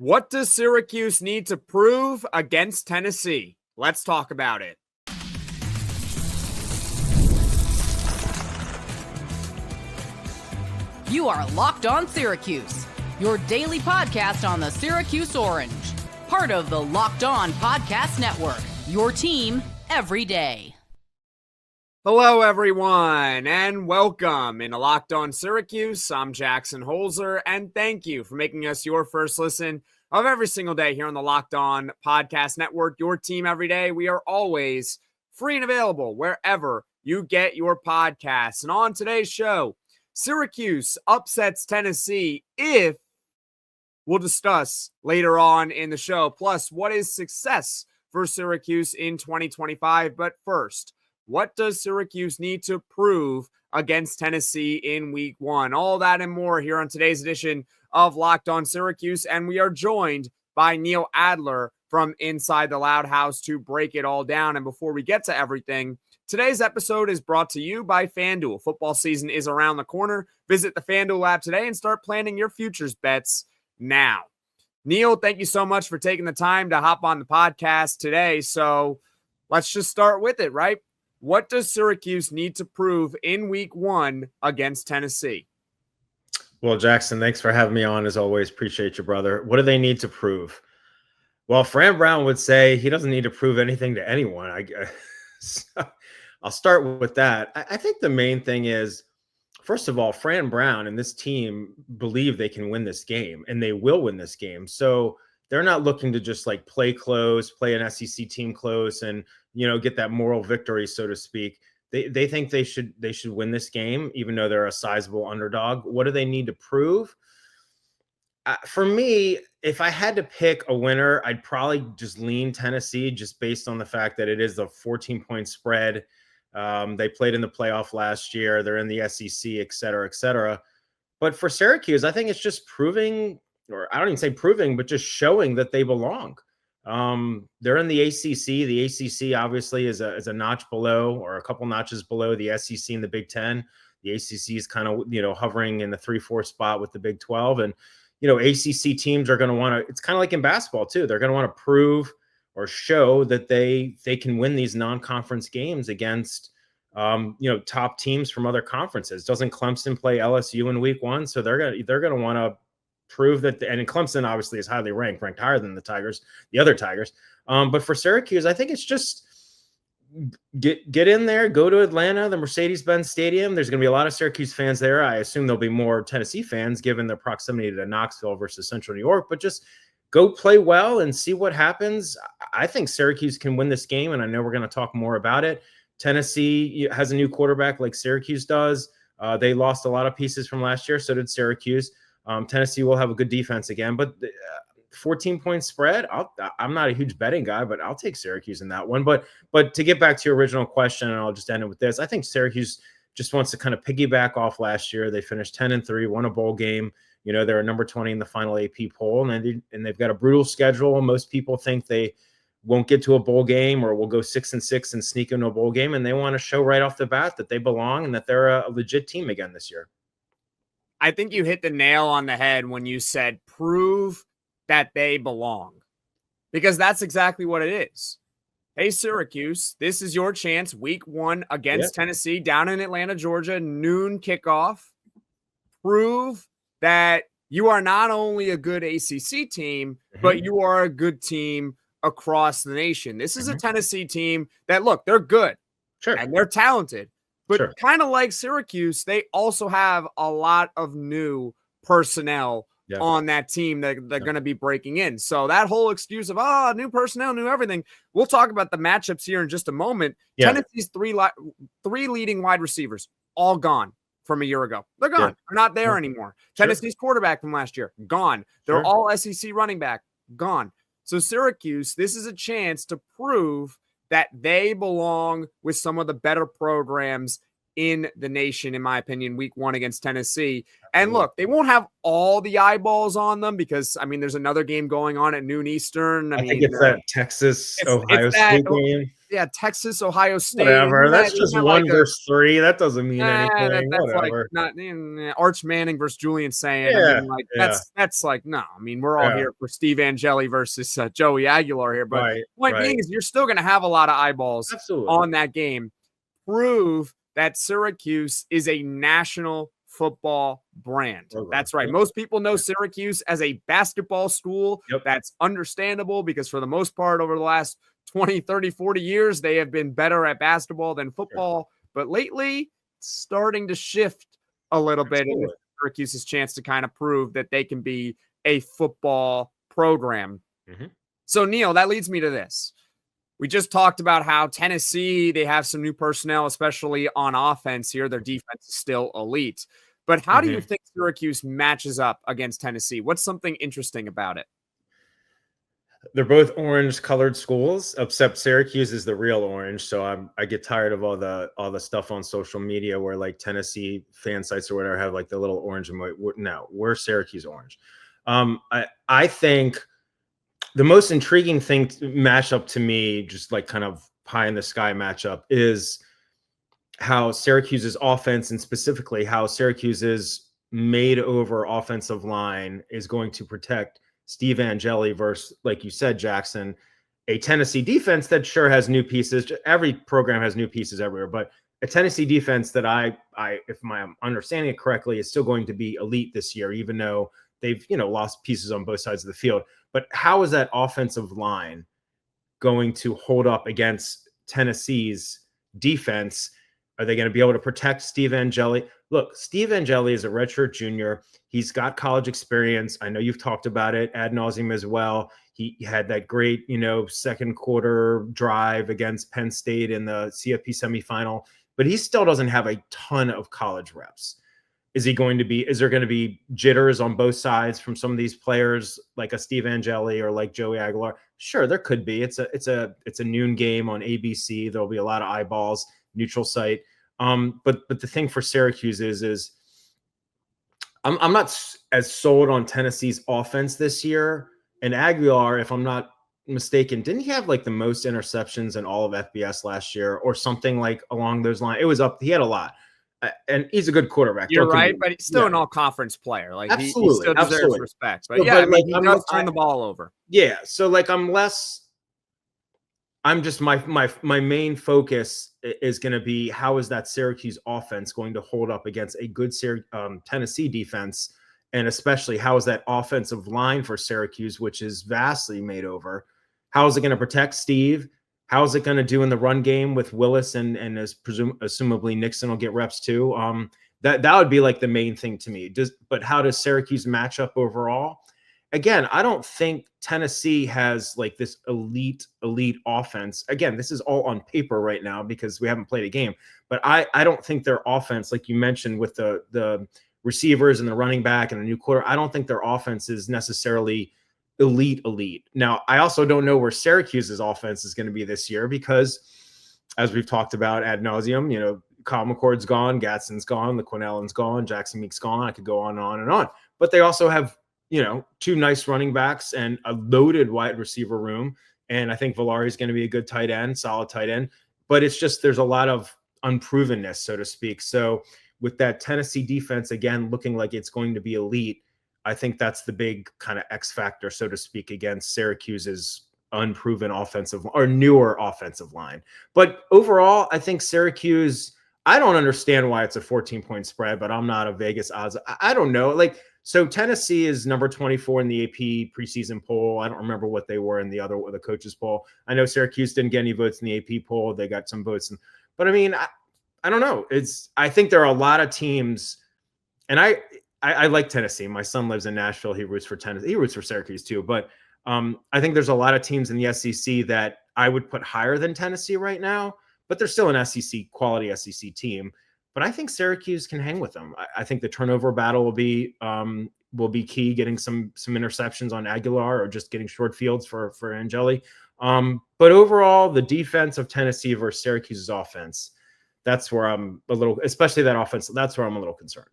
What does Syracuse need to prove against Tennessee? Let's talk about it. You are Locked On Syracuse, your daily podcast on the Syracuse Orange. Part of the Locked On Podcast Network, your team every day. Hello, everyone, and welcome into Locked On Syracuse. I'm Jackson Holzer, and thank you for making us your first listen of every single day here on the Locked On Podcast Network, your team every day. We are always free and available wherever you get your podcasts. And on today's show, Syracuse upsets Tennessee if we'll discuss later on in the show. Plus, what is success for Syracuse in 2025? But first, what does Syracuse need to prove against Tennessee in week one? All that and more here on today's edition of Locked On Syracuse. And we are joined by Neil Adler from Inside the Loud House to break it all down. And before we get to everything, today's episode is brought to you by FanDuel. Football season is around the corner. Visit the FanDuel app today and start planning your futures bets now. Neil, thank you so much for taking the time to hop on the podcast today. So let's just start with it, right? What does Syracuse need to prove in week one against Tennessee? Well, Jackson, thanks for having me on. As always, appreciate you, brother. What do they need to prove? Well, Fran Brown would say he doesn't need to prove anything to anyone. I'll start with that. I think the main thing is, first of all, Fran Brown and this team believe they can win this game, and they will win this game. So they're not looking to just like play close, play an SEC team close, and get that moral victory, so to speak. They think they should win this game, even though they're a sizable underdog. What do they need to prove? For me, if I had to pick a winner, I'd probably just lean Tennessee, just based on the fact that it is a 14-point spread. They played in the playoff last year. They're in the SEC, et cetera, et cetera. But for Syracuse, I think it's just proving, or I don't even say proving, but just showing that they belong. They're in the ACC. The ACC obviously is a notch below, or a couple notches below the SEC and the Big Ten. The ACC is kind of, hovering in the 3-4 spot with the Big 12. And, ACC teams are going to want to, it's kind of like in basketball too. They're going to want to prove or show that they can win these non-conference games against, top teams from other conferences. Doesn't Clemson play LSU in week one? So they're going to want to prove that, and Clemson obviously is highly ranked higher than the other Tigers. But for Syracuse, I think it's just get in there, go to Atlanta, the Mercedes-Benz Stadium. There's going to be a lot of Syracuse fans there. I assume there'll be more Tennessee fans given their proximity to Knoxville versus Central New York, but just go play well and see what happens. I think Syracuse can win this game, and I know we're going to talk more about it. Tennessee has a new quarterback like Syracuse does. They lost a lot of pieces from last year, so did Syracuse. Tennessee will have a good defense again, but 14-point spread, I'm not a huge betting guy, but I'll take Syracuse in that one. But to get back to your original question, and I'll just end it with this, I think Syracuse just wants to kind of piggyback off last year. They finished 10-3, won a bowl game. They're number 20 in the final AP poll, and they've got a brutal schedule. Most people think they won't get to a bowl game or will go 6-6 and sneak into a bowl game, and they want to show right off the bat that they belong and that they're a legit team again this year. I think you hit the nail on the head when you said prove that they belong, because that's exactly what it is. Hey, Syracuse, this is your chance. Week one against Tennessee down in Atlanta, Georgia, noon kickoff. Prove that you are not only a good ACC team, but you are a good team across the nation. This is a Tennessee team that, look, they're good. Sure. And they're talented. But kind of like Syracuse, they also have a lot of new personnel on that team that they're going to be breaking in. So that whole excuse of, new personnel, new everything. We'll talk about the matchups here in just a moment. Yeah. Tennessee's three leading wide receivers, all gone from a year ago. They're gone. They're not there anymore. Tennessee's quarterback from last year, gone. They're all SEC running back, gone. So Syracuse, this is a chance to prove that they belong with some of the better programs in the nation, in my opinion, week one against Tennessee. And look, they won't have all the eyeballs on them because, I mean, there's another game going on at noon Eastern. I think it's that Texas Ohio State game. Yeah, Texas, Ohio State. Whatever. That's just one versus three. That doesn't mean anything. That's Whatever. like Arch Manning versus Julian Saying. Yeah, I mean, like that's like, no. I mean, we're all here for Steve Angeli versus Joey Aguilar here. But point being is you're still going to have a lot of eyeballs on that game. Prove that Syracuse is a national football brand. That's right. Most people know Syracuse as a basketball school. That's understandable because for the most part over the last 20, 30, 40 years, they have been better at basketball than football. But lately, it's starting to shift a little bit. And Syracuse's chance to kind of prove that they can be a football program. So, Neil, that leads me to this. We just talked about how Tennessee, they have some new personnel, especially on offense here. Their defense is still elite. But how do you think Syracuse matches up against Tennessee? What's something interesting about it? They're both orange-colored schools, except Syracuse is the real orange. So I get tired of all the stuff on social media where like Tennessee fan sites or whatever have like the little orange and white. No, we're Syracuse orange. I think the most intriguing thing matchup to me, just like kind of pie in the sky matchup, is how Syracuse's offense and specifically how Syracuse's made over offensive line is going to protect Steve Angeli versus, like you said, Jackson, a Tennessee defense that sure has new pieces. Every program has new pieces everywhere, but a Tennessee defense that if I'm understanding it correctly, is still going to be elite this year, even though they've, lost pieces on both sides of the field. But how is that offensive line going to hold up against Tennessee's defense? Are they going to be able to protect Steve Angeli? Look, Steve Angeli is a redshirt junior. He's got college experience. I know you've talked about it ad nauseum as well. He had that great, second quarter drive against Penn State in the CFP semifinal, but he still doesn't have a ton of college reps. Is there going to be jitters on both sides from some of these players like a Steve Angeli or like Joey Aguilar? Sure, there could be. It's a noon game on ABC. There'll be a lot of eyeballs, neutral site. But the thing for Syracuse is I'm not as sold on Tennessee's offense this year. And Aguilar, if I'm not mistaken, didn't he have like the most interceptions in all of FBS last year or something like along those lines? It was up. He had a lot. And he's a good quarterback. You're right, but he's still an all-conference player. Like he still deserves respect. But he does turn the ball over. Yeah, so like I'm just my main focus is going to be how is that Syracuse offense going to hold up against a good Tennessee defense, and especially how is that offensive line for Syracuse, which is vastly made over. How is it going to protect Steve? How is it going to do in the run game with Willis and assumably Nixon will get reps too? That would be like the main thing to me. But how does Syracuse match up overall? Again, I don't think Tennessee has like this elite offense. Again, this is all on paper right now because we haven't played a game. But I don't think their offense, like you mentioned with the receivers and the running back and the new quarter, I don't think their offense is necessarily elite. Now, I also don't know where Syracuse's offense is going to be this year because, as we've talked about ad nauseum, Kyle McCord's gone, Gadsden's gone, LaQuinn Allen's gone, Jackson Meek's gone. I could go on and on and on. But they also have, two nice running backs and a loaded wide receiver room. And I think Valari is going to be a good tight end, solid tight end. But it's just there's a lot of unprovenness, so to speak. So with that Tennessee defense, again, looking like it's going to be elite, I think that's the big kind of X factor, so to speak, against Syracuse's unproven offensive or newer offensive line. But overall, I think Syracuse, I don't understand why it's a 14-point spread, but I'm not a Vegas odds. I don't know. So Tennessee is number 24 in the AP preseason poll. I don't remember what they were in the coaches poll. I know Syracuse didn't get any votes in the AP poll. They got some votes. But I mean, I don't know. I think there are a lot of teams, and I like Tennessee. My son lives in Nashville. He roots for Tennessee. He roots for Syracuse too. But I think there's a lot of teams in the SEC that I would put higher than Tennessee right now. But they're still an quality SEC team. But I think Syracuse can hang with them. I think the turnover battle will be key. Getting some interceptions on Aguilar or just getting short fields for Angeli. But overall, the defense of Tennessee versus Syracuse's offense, that's where I'm a little, especially that offense. That's where I'm a little concerned.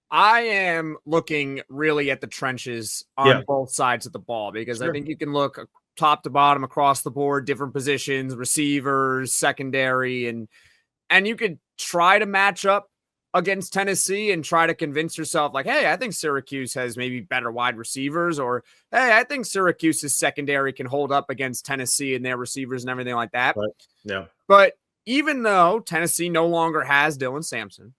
I am looking really at the trenches on both sides of the ball because I think you can look top to bottom across the board, different positions, receivers, secondary, and you could try to match up against Tennessee and try to convince yourself like, hey, I think Syracuse has maybe better wide receivers, or hey, I think Syracuse's secondary can hold up against Tennessee and their receivers and everything like that. But even though Tennessee no longer has Dylan Sampson,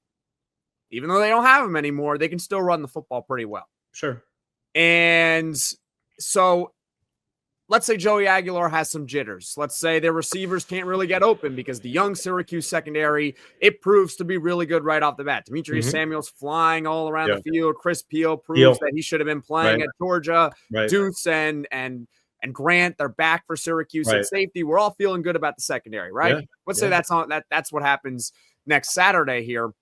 even though they don't have him anymore, they can still run the football pretty well. Sure. And so let's say Joey Aguilar has some jitters. Let's say their receivers can't really get open because the young Syracuse secondary, it proves to be really good right off the bat. Demetres Samuel's flying all around the field. Chris Peel proves that he should have been playing at Georgia. Deuce and Grant, they're back for Syracuse at safety. We're all feeling good about the secondary, right? Yeah. Let's say that's what happens next Saturday here.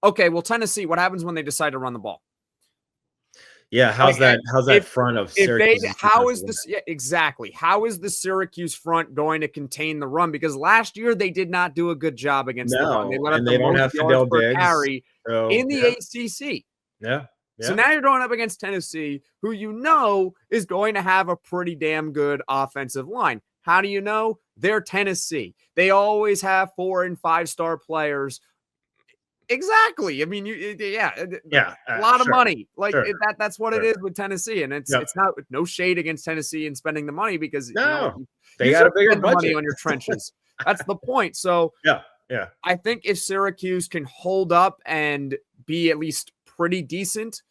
Okay, well, Tennessee, what happens when they decide to run the ball? Yeah, how's that front of Syracuse? How is this exactly? How is the Syracuse front going to contain the run? Because last year they did not do a good job against the run. They let up the most yards per carry in the ACC. Yeah. So now you're going up against Tennessee, who you know is going to have a pretty damn good offensive line. How do you know? They're Tennessee. They always have 4- and 5-star players. Exactly. I mean, a lot of money. Like that's what it is with Tennessee, and it's not no shade against Tennessee and spending the money because they got a bigger budget money on your trenches. That's the point. So I think if Syracuse can hold up and be at least pretty decent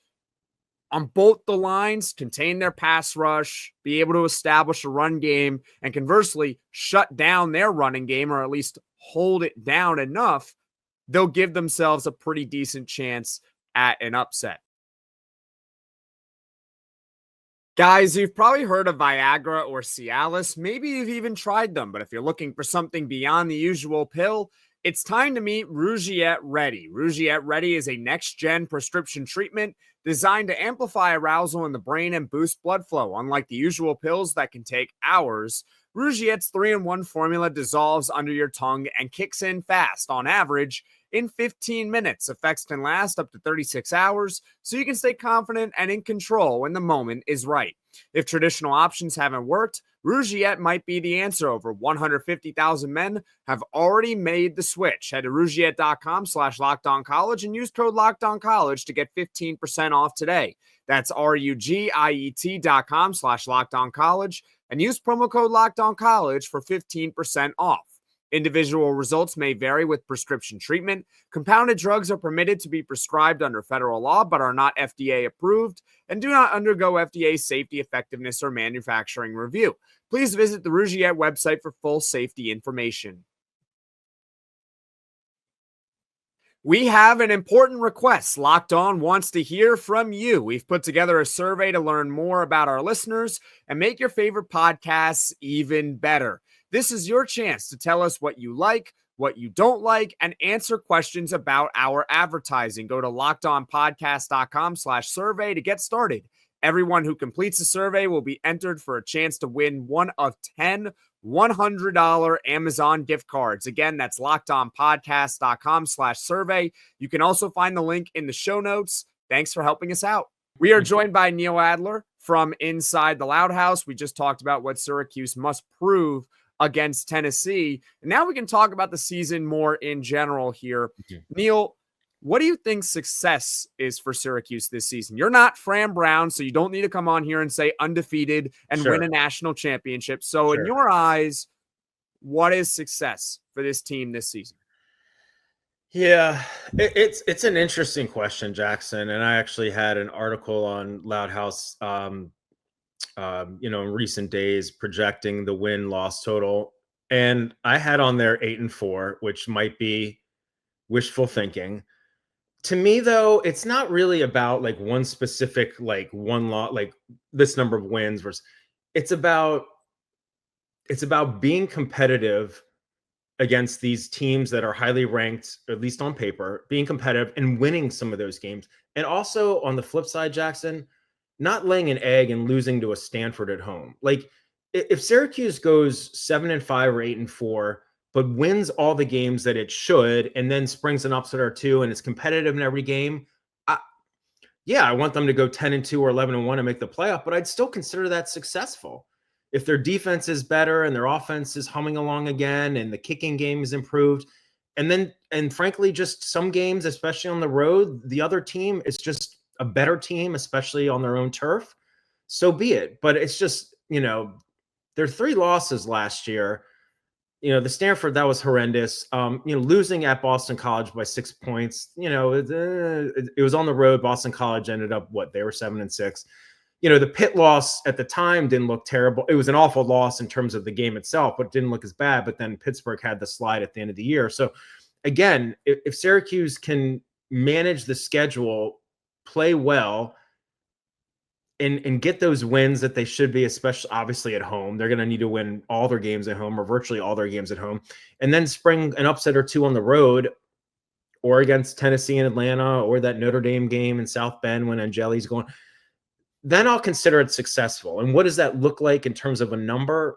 on both the lines, contain their pass rush, be able to establish a run game, and conversely shut down their running game or at least hold it down enough, they'll give themselves a pretty decent chance at an upset. Guys, you've probably heard of Viagra or Cialis. Maybe you've even tried them, but if you're looking for something beyond the usual pill, it's time to meet Rugiet Ready. Rugiet Ready is a next-gen prescription treatment designed to amplify arousal in the brain and boost blood flow. Unlike the usual pills that can take hours, Rugiet's 3-in-1 formula dissolves under your tongue and kicks in fast, on average, in 15 minutes. Effects can last up to 36 hours, so you can stay confident and in control when the moment is right. If traditional options haven't worked, Rugiet might be the answer. Over 150,000 men have already made the switch. Head to Rugiet.com/LockedOnCollege and use code LockedOnCollege to get 15% off today. That's RUGIET.com/LockedOnCollege and use promo code LockedOnCollege for 15% off. Individual results may vary with prescription treatment. Compounded drugs are permitted to be prescribed under federal law but are not FDA approved and do not undergo FDA safety, effectiveness, or manufacturing review. Please visit the Rugiet website for full safety information. We have an important request. Locked On wants to hear from you. We've put together a survey to learn more about our listeners and make your favorite podcasts even better. This is your chance to tell us what you like, what you don't like, and answer questions about our advertising. Go to lockedonpodcast.com/survey to get started. Everyone who completes the survey will be entered for a chance to win one of 10 $100 Amazon gift cards. Again, that's lockedonpodcast.com/survey. You can also find the link in the show notes. Thanks for helping us out. We are joined by Neil Adler from Inside the Loud House. We just talked about what Syracuse must prove against Tennessee. And now we can talk about the season more in general here. Neil, what do you think success is for Syracuse this season? You're not Fran Brown, so you don't need to come on here and say undefeated and win a national championship. So in your eyes, what is success for this team this season? Yeah, it's an interesting question, Jackson. And I actually had an article on Loud House in recent days projecting the win-loss total. And I had on there 8-4, which might be wishful thinking. To me, though, it's not really about like one specific, like one lot, like this number of wins versus it's about being competitive against these teams that are highly ranked, at least on paper, being competitive and winning some of those games. And also on the flip side, Jackson, not laying an egg and losing to a Stanford at home. Like if Syracuse goes 7-5 or 8-4, but wins all the games that it should, and then springs an upset or two and is competitive in every game, yeah, I want them to go 10-2 or 11-1 and make the playoff, but I'd still consider that successful. If their defense is better and their offense is humming along again and the kicking game is improved, and frankly, just some games, especially on the road, the other team is just a better team, especially on their own turf, so be it. But it's just, their 3 losses last year, the Stanford, that was horrendous. Losing at Boston College by 6 points, it was on the road. Boston College ended up, they were 7-6. The Pitt loss at the time didn't look terrible. It was an awful loss in terms of the game itself, but it didn't look as bad. But then Pittsburgh had the slide at the end of the year. So again, if Syracuse can manage the schedule, play well, and get those wins that they should be, especially obviously at home, they're going to need to win all their games at home or virtually all their games at home, and then spring an upset or 2 on the road, or against Tennessee and Atlanta, or that Notre Dame game in South Bend when Angeli's going, then I'll consider it successful. And what does that look like in terms of a number?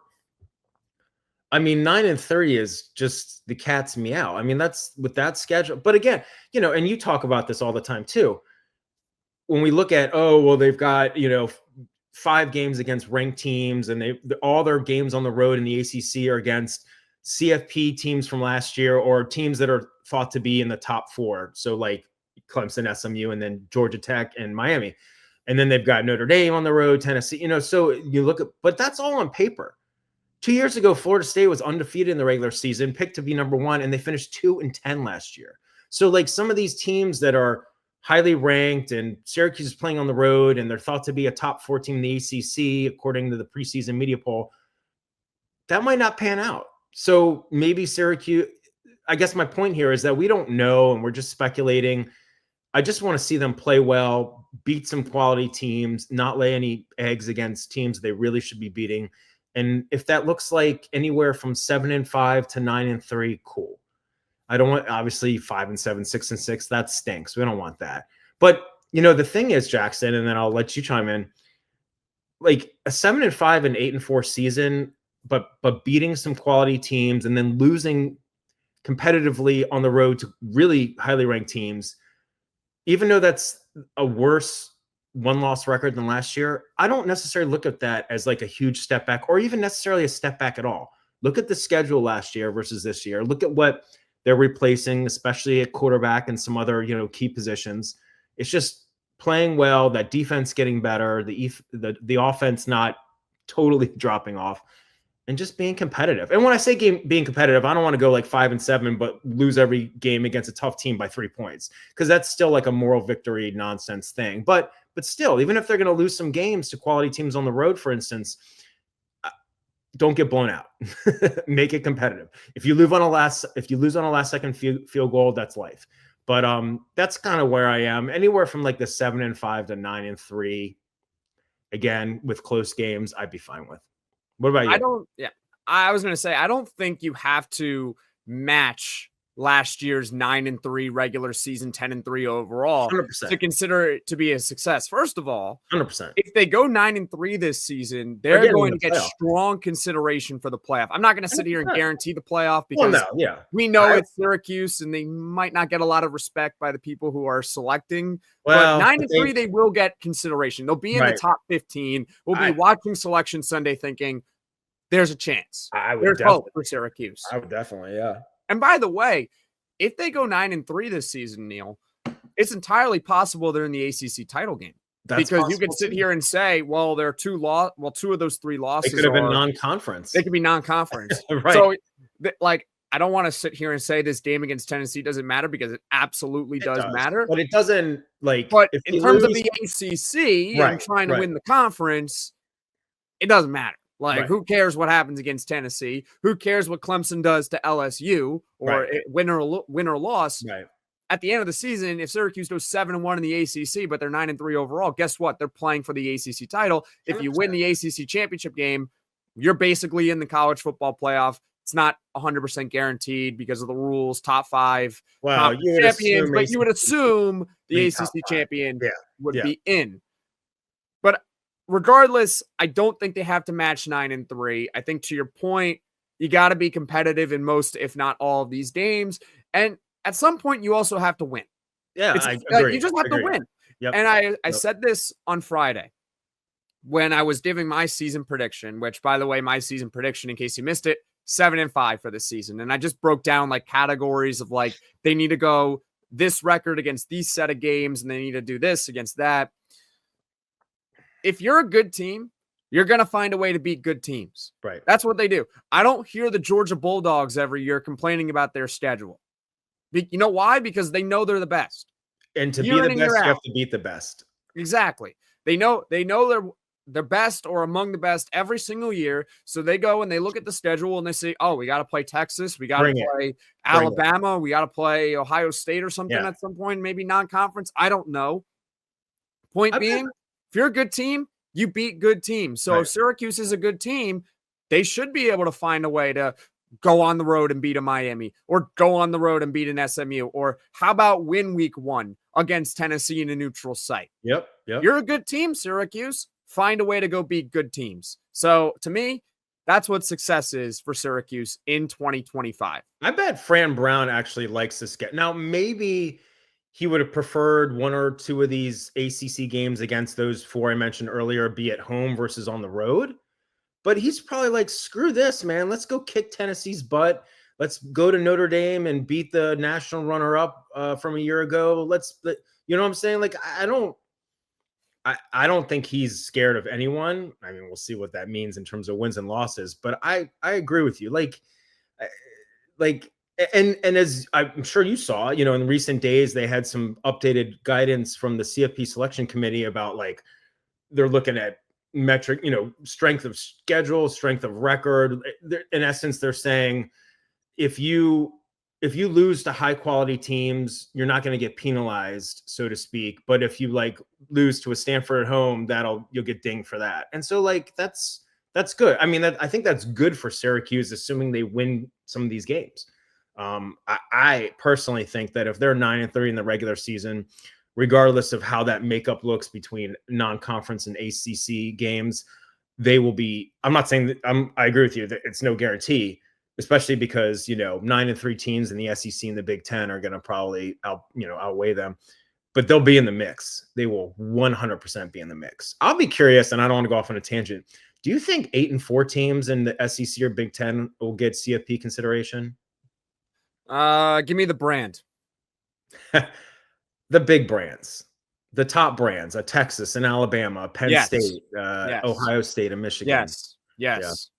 I mean, 9-3 is just the cat's meow. I mean, that's with that schedule. But again, and you talk about this all the time too. When we look at, they've got, 5 games against ranked teams, and all their games on the road in the ACC are against CFP teams from last year, or teams that are thought to be in the top 4. So like Clemson, SMU, and then Georgia Tech and Miami. And then they've got Notre Dame on the road, Tennessee, so you look at, but that's all on paper. 2 years ago, Florida State was undefeated in the regular season, picked to be number 1, and they finished 2-10 last year. So like some of these teams that are highly ranked, and Syracuse is playing on the road, and they're thought to be a top 4 team in the ACC, according to the preseason media poll, that might not pan out. So maybe Syracuse, I guess my point here is that we don't know, and we're just speculating. I just want to see them play well, beat some quality teams, not lay any eggs against teams they really should be beating. And if that looks like anywhere from 7-5 to 9-3, cool. I don't want, obviously, 5-7, 6-6. That stinks. We don't want that. But, the thing is, Jackson, and then I'll let you chime in, like a 7-5 and 8-4 season, but beating some quality teams and then losing competitively on the road to really highly ranked teams, even though that's a worse 1-loss record than last year, I don't necessarily look at that as like a huge step back, or even necessarily a step back at all. Look at the schedule last year versus this year. Look at what they're replacing, especially at quarterback and some other, key positions. It's just playing well, that defense getting better, the offense not totally dropping off, and just being competitive. And when I say being competitive, I don't want to go like 5-7, but lose every game against a tough team by 3 points, because that's still like a moral victory nonsense thing. But still, even if they're going to lose some games to quality teams on the road, for instance, don't get blown out. Make it competitive. If you lose on a last second field goal, that's life. But that's kind of where I am. Anywhere from like the 7-5 to 9-3, again with close games, I'd be fine with. What about you? I was going to say, I don't think you have to match last year's 9-3 regular season, 10-3 overall 100%. to consider it to be a success. First of all, 100%. If they go 9-3 this season, they're going to get strong consideration for the playoff. I'm not going to sit here and guarantee the playoff, because we know it's Syracuse and they might not get a lot of respect by the people who are selecting. But 9-3, they will get consideration. They'll be in the top 15. We'll be watching Selection Sunday thinking there's a chance. There's hope for Syracuse. I would definitely, yeah. And by the way, if they go 9-3 this season, Neil, it's entirely possible they're in the ACC title game. Because you can sit here and say, well, there are 2 of those 3 losses. They could have been non-conference. They could be non-conference. Right. So, I don't want to sit here and say this game against Tennessee doesn't matter, because it absolutely does matter. But it doesn't, But in terms of the ACC and trying to win the conference, it doesn't matter. Who cares what happens against Tennessee? Who cares what Clemson does to LSU, or win or loss? Right. At the end of the season, if Syracuse goes 7-1 in the ACC, but they're 9-3 overall, guess what? They're playing for the ACC title. If 100%. You win the ACC championship game, you're basically in the college football playoff. It's not 100% guaranteed because of the rules, top 5 champions, but you would assume the ACC champion would be in. But regardless, I don't think they have to match 9-3. I think, to your point, you got to be competitive in most, if not all, of these games. And at some point, you also have to win. Yeah, I agree. You just have to win. Yep. And I said this on Friday when I was giving my season prediction, which, by the way, my season prediction, in case you missed it, 7-5 for this season. And I just broke down like categories of like, they need to go this record against these set of games, and they need to do this against that. If you're a good team, you're going to find a way to beat good teams. Right. That's what they do. I don't hear the Georgia Bulldogs every year complaining about their schedule. You know why? Because they know they're the best. And to be the best, you have to beat the best. Exactly. They know they're best or among the best every single year. So they go and they look at the schedule and they say, oh, we got to play Texas. We got to play Alabama. We got to play Ohio State or something at some point, maybe non-conference. I don't know. Point being, if you're a good team, you beat good teams. So if Syracuse is a good team, they should be able to find a way to go on the road and beat a Miami, or go on the road and beat an SMU, or how about win week 1 against Tennessee in a neutral site? Yep. You're a good team, Syracuse. Find a way to go beat good teams. So to me, that's what success is for Syracuse in 2025. I bet Fran Brown actually likes this game. Now, maybe he would have preferred 1 or 2 of these ACC games against those 4 I mentioned earlier be at home versus on the road. But he's probably like, screw this, man. Let's go kick Tennessee's butt. Let's go to Notre Dame and beat the national runner-up from a year ago. You know what I'm saying? Like, I don't think he's scared of anyone. I mean, we'll see what that means in terms of wins and losses. But I agree with you. And as I'm sure you saw, in recent days, they had some updated guidance from the CFP selection committee about like they're looking at metric, strength of schedule, strength of record. In essence, they're saying if you lose to high quality teams, you're not going to get penalized, so to speak. But if you like lose to a Stanford at home, you'll get dinged for that. And so like that's good. I mean, I think that's good for Syracuse, assuming they win some of these games. I personally think that if they're 9-3 in the regular season, regardless of how that makeup looks between non-conference and ACC games, they will be. I'm not saying that I agree with you that it's no guarantee, especially because 9-3 teams in the SEC and the Big Ten are going to probably outweigh them, but they'll be in the mix. They will 100% be in the mix. I'll be curious, and I don't want to go off on a tangent. Do you think 8-4 teams in the SEC or Big Ten will get CFP consideration? Give me the brand. The big brands, the top brands, Texas and Alabama, Penn State, Ohio State, and Michigan. Yes.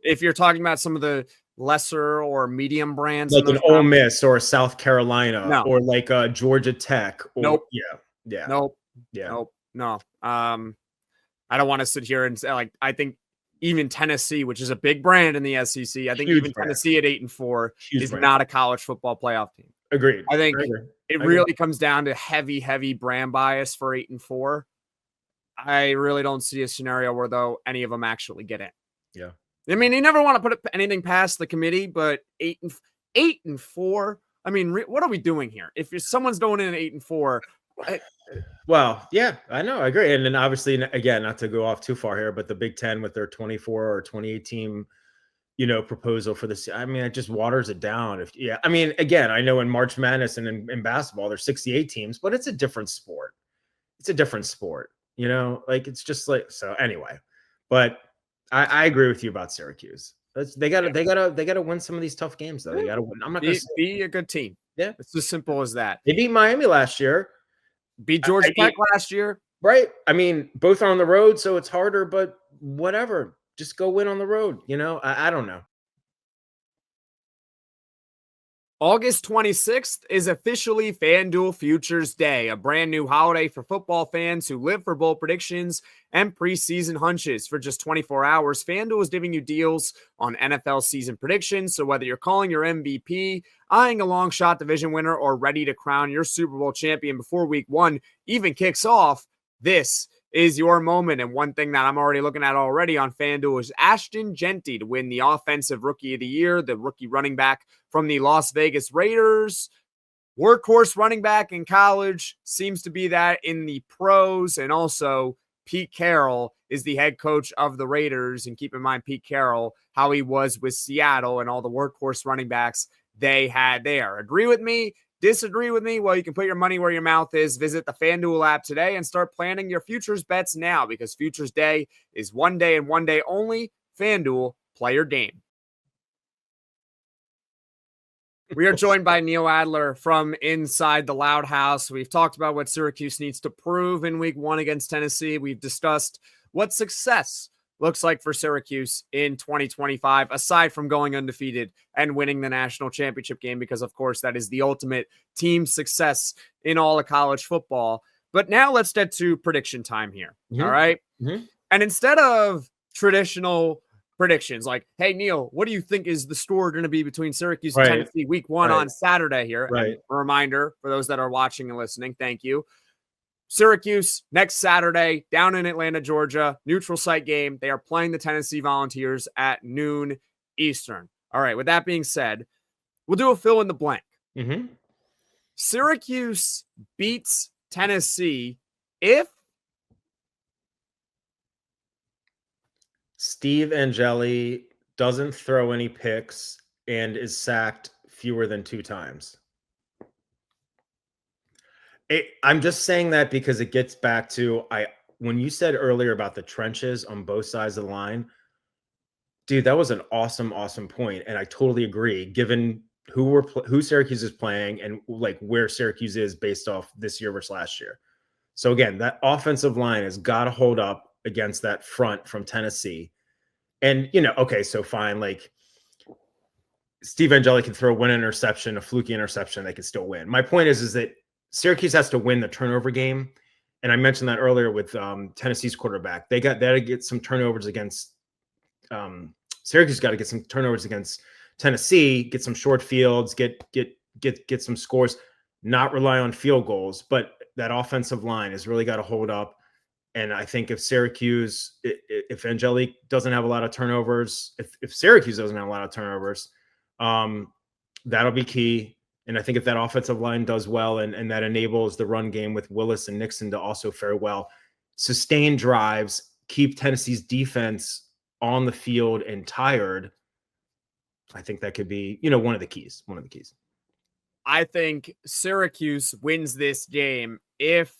If you're talking about some of the lesser or medium brands, like an Ole Miss or a South Carolina, or like Georgia Tech. Nope. Nope. No. I don't want to sit here and say like I think even Tennessee, which is a big brand in the SEC, I think even Tennessee at 8-4 is not a college football playoff team. Agreed. I think it really comes down to heavy brand bias for 8-4. I really don't see a scenario where though any of them actually get in. Yeah. I mean, you never want to put anything past the committee, but 8-4. I mean, what are we doing here? If someone's going in at 8-4, well, yeah, I know, I agree. And then obviously, again, not to go off too far here, but the Big Ten with their 24 or 28 team, proposal for this. I mean, it just waters it down. I mean, again, I know in March Madness and in basketball, there's 68 teams, but it's a different sport. Like it's just like, so anyway, but I agree with you about Syracuse. They gotta win some of these tough games though. They gotta win. I'm not gonna be a good team. Yeah. It's as simple as that. They beat Miami last year. Beat Georgia Tech last year. Right. I mean, both are on the road, so it's harder, but whatever. Just go win on the road. I don't know. August 26th is officially FanDuel Futures Day, a brand new holiday for football fans who live for bold predictions and preseason hunches. For just 24 hours, FanDuel is giving you deals on NFL season predictions. So whether you're calling your MVP, eyeing a long shot division winner, or ready to crown your Super Bowl champion before week 1 even kicks off, this is your moment. And one thing that I'm already looking at already on FanDuel is Ashton Genty to win the Offensive Rookie of the Year, the rookie running back from the Las Vegas Raiders. Workhorse running back in college, seems to be that in the pros. And also Pete Carroll is the head coach of the Raiders. And keep in mind, Pete Carroll, how he was with Seattle and all the workhorse running backs they had there. Agree with me? Disagree with me? Well, you can put your money where your mouth is. Visit the FanDuel app today and start planning your futures bets now, because Futures Day is one day and one day only. FanDuel, play your game. We are joined by Neil Adler from inside the Loud House. We've talked about what Syracuse needs to prove in week 1 against Tennessee. We've discussed what success looks like for Syracuse in 2025, aside from going undefeated and winning the national championship game, because, of course, that is the ultimate team success in all of college football. But now let's get to prediction time here. All right. And instead of traditional predictions like, hey, Neil, what do you think is the score going to be between Syracuse and Tennessee week 1 on Saturday here? And a reminder for those that are watching and listening, thank you. Syracuse next Saturday down in Atlanta, Georgia, neutral site game. They are playing the Tennessee Volunteers at noon Eastern. All right. With that being said, we'll do a fill in the blank. Syracuse beats Tennessee if Steve Angeli doesn't throw any picks and is sacked fewer than 2 times. I'm just saying that because it gets back to when you said earlier about the trenches on both sides of the line, dude, that was an awesome point, and I totally agree. Given who Syracuse is playing and like where Syracuse is based off this year versus last year, so again, that offensive line has got to hold up against that front from Tennessee, and okay, so fine, like Steve Angeli can throw one interception, a fluky interception, they can still win. My point is that Syracuse has to win the turnover game. And I mentioned that earlier with Tennessee's quarterback. They got to get some turnovers against Syracuse. Got to get some turnovers against Tennessee. Get some short fields. Get some scores. Not rely on field goals. But that offensive line has really got to hold up. And I think if Syracuse, if Angeli doesn't have a lot of turnovers, if Syracuse doesn't have a lot of turnovers, that'll be key. And I think if that offensive line does well and that enables the run game with Willis and Nixon to also fare well, sustain drives, keep Tennessee's defense on the field and tired, I think that could be, one of the keys. I think Syracuse wins this game if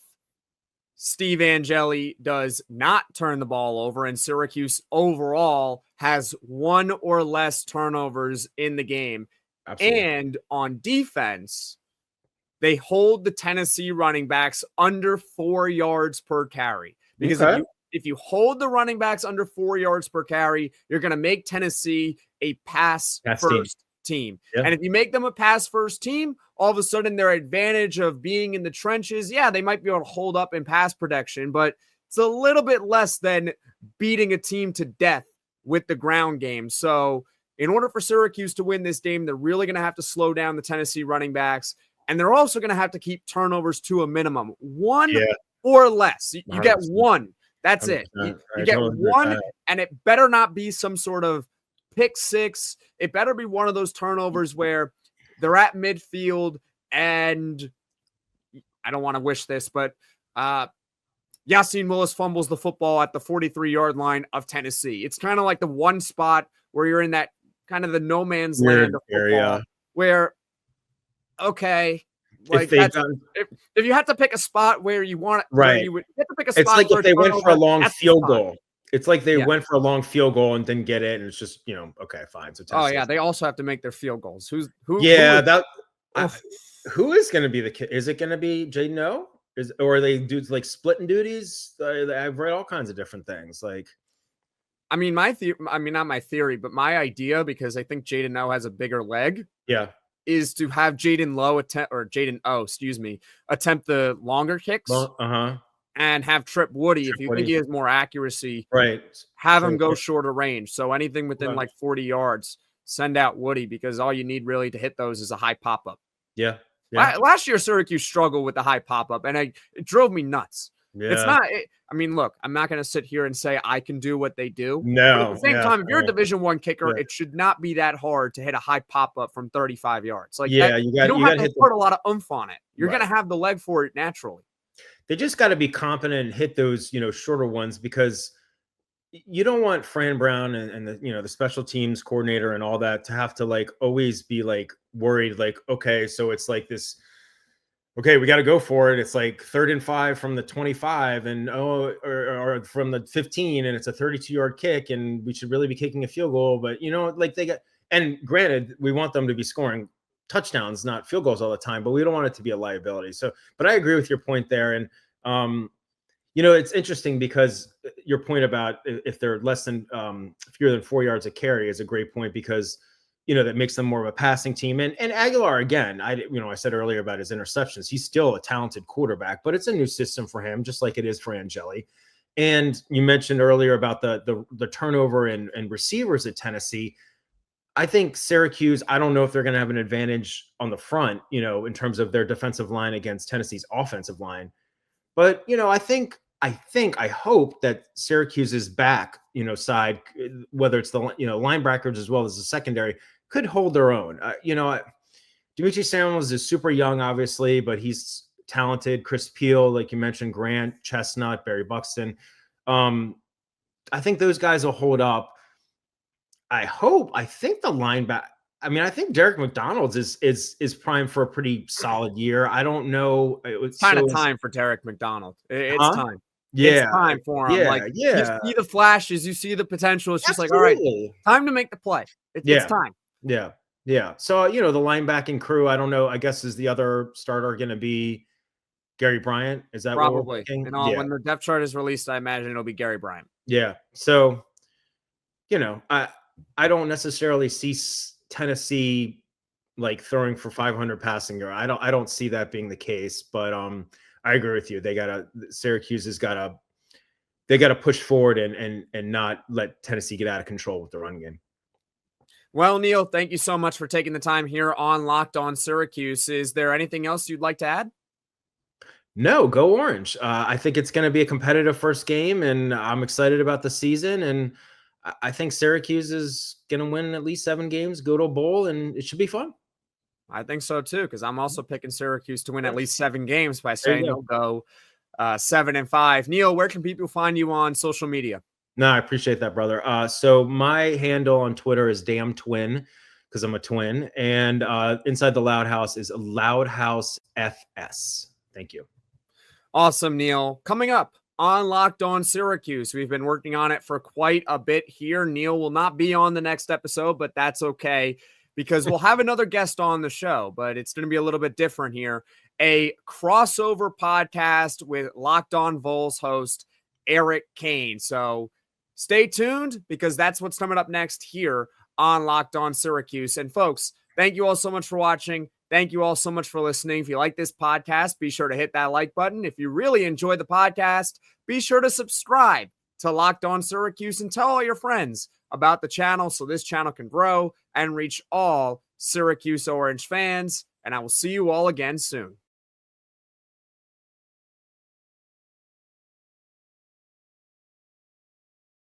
Steve Angeli does not turn the ball over and Syracuse overall has 1 or less turnovers in the game. Absolutely. And on defense, they hold the Tennessee running backs under 4 yards per carry. Because if you hold the running backs under 4 yards per carry, you're going to make Tennessee a pass-first team. Yeah. And if you make them a pass-first team, all of a sudden their advantage of being in the trenches, they might be able to hold up in pass protection, but it's a little bit less than beating a team to death with the ground game. So in order for Syracuse to win this game, they're really going to have to slow down the Tennessee running backs, and they're also going to have to keep turnovers to a minimum. 1 or less. You get 1. That's it. You get 1, and it better not be some sort of pick six. It better be one of those turnovers where they're at midfield, and I don't want to wish this, but Yassine Willis fumbles the football at the 43-yard line of Tennessee. It's kind of like the one spot where you're in that kind of the no man's land of football area where, okay, like if you have to pick a spot where you want it, right? You would have to pick a spot. It's like if they went for a long field goal. It's like they went for a long field goal and didn't get it, and it's just okay, fine. So they also have to make their field goals. Who is going to be the kid? Is it going to be Jaden O? Or are they dudes like splitting duties? I've read all kinds of different things. Like, I mean, not my theory, but my idea, because I think Jaden O has a bigger leg. Yeah. Is to have Jaden attempt the longer kicks. And have Trip Woody, if you think he has more accuracy, right? Have him go shorter range. So anything within like 40 yards, send out Woody, because all you need really to hit those is a high pop-up. Yeah. Last year, Syracuse struggled with the high pop-up, and it drove me nuts. Yeah. It's not. Look, I'm not going to sit here and say I can do what they do. No. But at the same time, if you're a Division I kicker, it should not be that hard to hit a high pop-up from 35 yards. Like, you don't have to put a lot of oomph on it. You're going to have the leg for it naturally. They just got to be competent and hit those, shorter ones, because you don't want Fran Brown and the special teams coordinator and all that to have to like always be like worried, like, okay, so it's like this okay, we got to go for it. It's like 3rd and 5 from the 25 and or from the 15, and it's a 32-yard kick, and we should really be kicking a field goal. But like they got, and granted, we want them to be scoring touchdowns, not field goals all the time, but we don't want it to be a liability. So, but I agree with your point there. And it's interesting because your point about if they're less than fewer than 4 yards a carry is a great point, because that makes them more of a passing team. And Aguilar, again, I said earlier about his interceptions. He's still a talented quarterback, but it's a new system for him, just like it is for Angeli. And you mentioned earlier about the turnover and receivers at Tennessee. I think Syracuse, I don't know if they're going to have an advantage on the front, in terms of their defensive line against Tennessee's offensive line. But, I hope that Syracuse's back, side, whether it's the, linebackers as well as the secondary, could hold their own. Demetres Samuels is super young, obviously, but he's talented. Chris Peel, like you mentioned, Grant, Chestnut, Barry Buxton. I think those guys will hold up. I think the linebacker. I think Derek McDonald's is primed for a pretty solid year. I don't know. It's kind of time for Derek McDonald. It's time. Yeah. It's time for him. You see the flashes, you see the potential. It's just Absolutely. like, all right, time to make the play. It's time. Yeah. Yeah. So, the linebacking crew, I don't know. I guess is the other starter going to be Gary Bryant? Is that probably? And when the depth chart is released, I imagine it'll be Gary Bryant. Yeah. So, I don't necessarily see Tennessee like throwing for 500 passing yards. I don't see that being the case, but I agree with you. Syracuse has got to push forward and not let Tennessee get out of control with the run game. Well, Neil, thank you so much for taking the time here on Locked On Syracuse. Is there anything else you'd like to add? No, go Orange. I think it's going to be a competitive first game, and I'm excited about the season. And I think Syracuse is going to win at least 7 games, go to a bowl, and it should be fun. I think so too, because I'm also picking Syracuse to win at least 7 games by saying they'll go 7-5. Neil, where can people find you on social media? No, I appreciate that, brother. So my handle on Twitter is Damn Twin, because I'm a twin, and inside the Loud House is Loud House FS. Thank you. Awesome, Neil. Coming up on Locked On Syracuse, we've been working on it for quite a bit here. Neil will not be on the next episode, but that's okay, because we'll have another guest on the show, but it's going to be a little bit different here. A crossover podcast with Locked On Vols host Eric Kane. So stay tuned, because that's what's coming up next here on Locked On Syracuse. And folks, thank you all so much for watching. Thank you all so much for listening. If you like this podcast, be sure to hit that like button. If you really enjoy the podcast, be sure to subscribe to Locked On Syracuse and tell all your friends about the channel so this channel can grow and reach all Syracuse Orange fans. And I will see you all again soon.